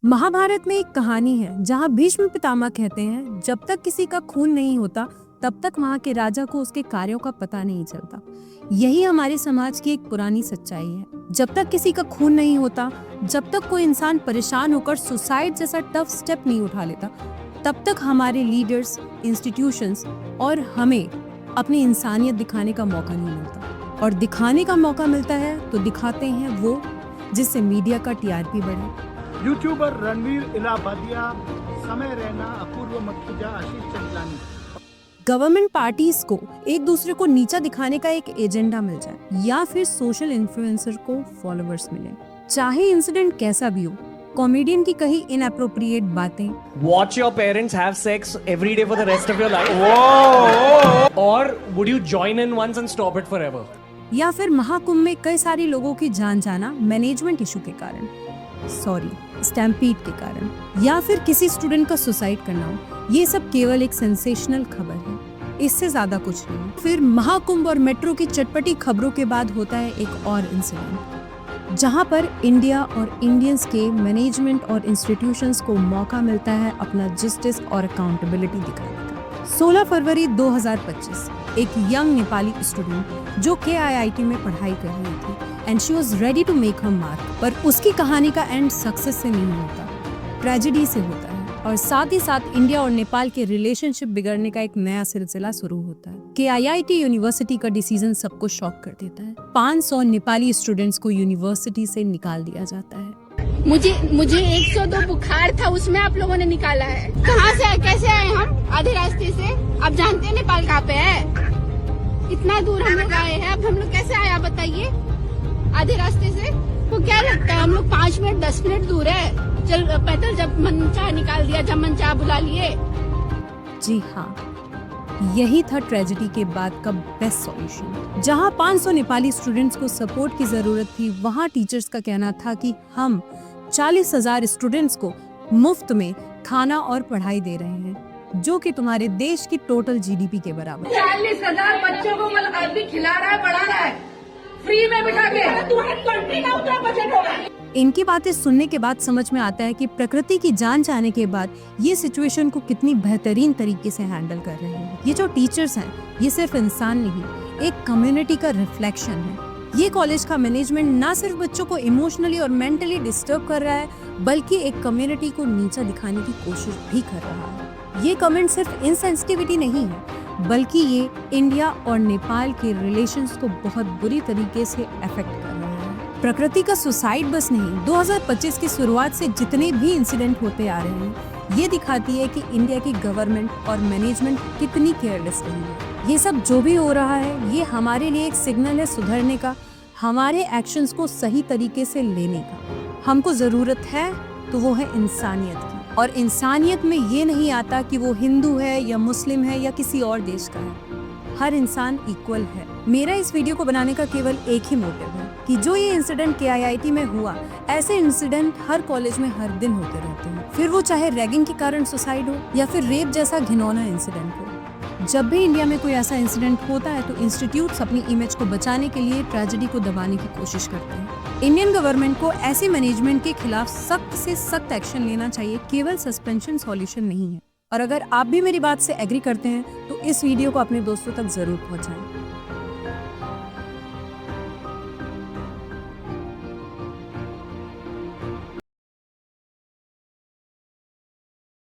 महाभारत में एक कहानी है जहाँ भीष्म पितामह कहते हैं, जब तक किसी का खून नहीं होता तब तक वहाँ के राजा को उसके कार्यों का पता नहीं चलता। यही हमारे समाज की एक पुरानी सच्चाई है। जब तक किसी का खून नहीं होता, जब तक कोई इंसान परेशान होकर सुसाइड जैसा टफ स्टेप नहीं उठा लेता, तब तक हमारे लीडर्स, इंस्टीट्यूशंस और हमें अपनी इंसानियत दिखाने का मौका नहीं मिलता। और दिखाने का मौका मिलता है तो दिखाते हैं वो, जिससे मीडिया का टीआरपी बढ़े। यूट्यूबर रणवीर इलाहाबादिया, समय रैना, अपूर्व मखीजा, आशीष चंचलानी। गवर्नमेंट पार्टीज को एक दूसरे को नीचा दिखाने का एक एजेंडा मिल जाए या फिर सोशल इन्फ्लुएंसर को फॉलोअर्स मिले, चाहे इंसिडेंट कैसा भी हो, कॉमेडियन की कही इनअप्रोप्रिएट बातें, Watch your parents have sex every day for the rest of your life? Whoa! Or would you join in once and stop it forever? या फिर महाकुंभ में कई सारे लोगों की जान जाना मैनेजमेंट इशू के कारण, स्टैम्पीड के कारण, या फिर किसी स्टूडेंट का सुसाइड करना हो, ये सब केवल एक सेंसेशनल खबर है, इससे ज्यादा कुछ नहीं। फिर महाकुंभ और मेट्रो की चटपटी खबरों के बाद होता है एक और इंसिडेंट, जहां पर इंडिया और इंडियंस के मैनेजमेंट और इंस्टीट्यूशंस को मौका मिलता है अपना जस्टिस और अकाउंटेबिलिटी दिखाने का। 16 फरवरी 2025 एक यंग नेपाली स्टूडेंट जो KIIT में पढ़ाई कर रही थी and she was ready to make her mark, पर उसकी कहानी का एंड सक्सेस से नहीं होता, ट्रेजेडी से होता है। और साथ ही साथ इंडिया और नेपाल के रिलेशनशिप बिगड़ने का एक नया सिलसिला शुरू होता है। KIIT यूनिवर्सिटी का डिसीजन सबको शॉक कर देता है। 500 नेपाली स्टूडेंट्स को यूनिवर्सिटी से निकाल दिया जाता है। मुझे 102 बुखार था, उसमें आप लोगों ने निकाला है। कहाँ से आए, कैसे आए हम? आधे रास्ते से। आप जानते हैं नेपाल कहाँ पे है? इतना दूर हम लोग आए हैं, अब हम लोग कैसे आए आप बताइए? आधे रास्ते से। तो क्या लगता है हम लोग 5 मिनट 10 मिनट दूर है, चल पैदल जब मन चाह निकाल दिया, जब मन चाह बुला लिए। जी हाँ, यही था ट्रेजेडी के बाद का बेस्ट सॉल्यूशन। जहाँ 500 नेपाली स्टूडेंट्स को सपोर्ट की जरूरत थी, वहाँ टीचर्स का कहना था कि हम 40,000 स्टूडेंट्स को मुफ्त में खाना और पढ़ाई दे रहे हैं, जो कि तुम्हारे देश की टोटल GDP के बराबर। 40,000 बच्चों को आदमी खिला रहा है, पढ़ा रहा है, फ्री में बिठा के। कंट्री का उतना बजट होगा। इनकी बातें सुनने के बाद समझ में आता है कि प्रकृति की जान जाने के बाद ये सिचुएशन को कितनी बेहतरीन तरीके से हैंडल कर रहे हैं। ये जो टीचर्स हैं, ये सिर्फ इंसान नहीं, एक कम्युनिटी का रिफ्लेक्शन है। ये कॉलेज का मैनेजमेंट ना सिर्फ बच्चों को इमोशनली और मेंटली डिस्टर्ब कर रहा है, बल्कि एक कम्युनिटी को नीचा दिखाने की कोशिश भी कर रहा है। ये कमेंट सिर्फ इनसेंसिटिविटी नहीं है, बल्कि ये इंडिया और नेपाल के रिलेशंस को बहुत बुरी तरीके से अफेक्ट कर रहा है। प्रकृति का सुसाइड बस नहीं, 2025 की शुरुआत से जितने भी इंसिडेंट होते आ रहे हैं, ये दिखाती है कि इंडिया की गवर्नमेंट और मैनेजमेंट कितनी केयरलेस रही है। ये सब जो भी हो रहा है, ये हमारे लिए एक सिग्नल है सुधरने का, हमारे एक्शंस को सही तरीके से लेने का। हमको जरूरत है तो वो है इंसानियत की, और इंसानियत में ये नहीं आता कि वो हिंदू है या मुस्लिम है या किसी और देश का है। हर इंसान इक्वल है। मेरा इस वीडियो को बनाने का केवल एक ही मोटिव है कि जो ये इंसिडेंट KIIT में हुआ, ऐसे इंसिडेंट हर कॉलेज में हर दिन होते रहते हैं, फिर वो चाहे रैगिंग के कारण सुसाइड हो या फिर रेप जैसा घिनौना इंसिडेंट हो। जब भी इंडिया में कोई ऐसा इंसिडेंट होता है तो इंस्टीट्यूट्स अपनी इमेज को बचाने के लिए ट्रेजेडी को दबाने की कोशिश करते हैं। इंडियन गवर्नमेंट को ऐसे मैनेजमेंट के खिलाफ सख्त से सख्त एक्शन लेना चाहिए, केवल सस्पेंशन सॉल्यूशन नहीं है। और अगर आप भी मेरी बात से एग्री करते हैं तो इस वीडियो को अपने दोस्तों तक जरूर पहुंचाएं।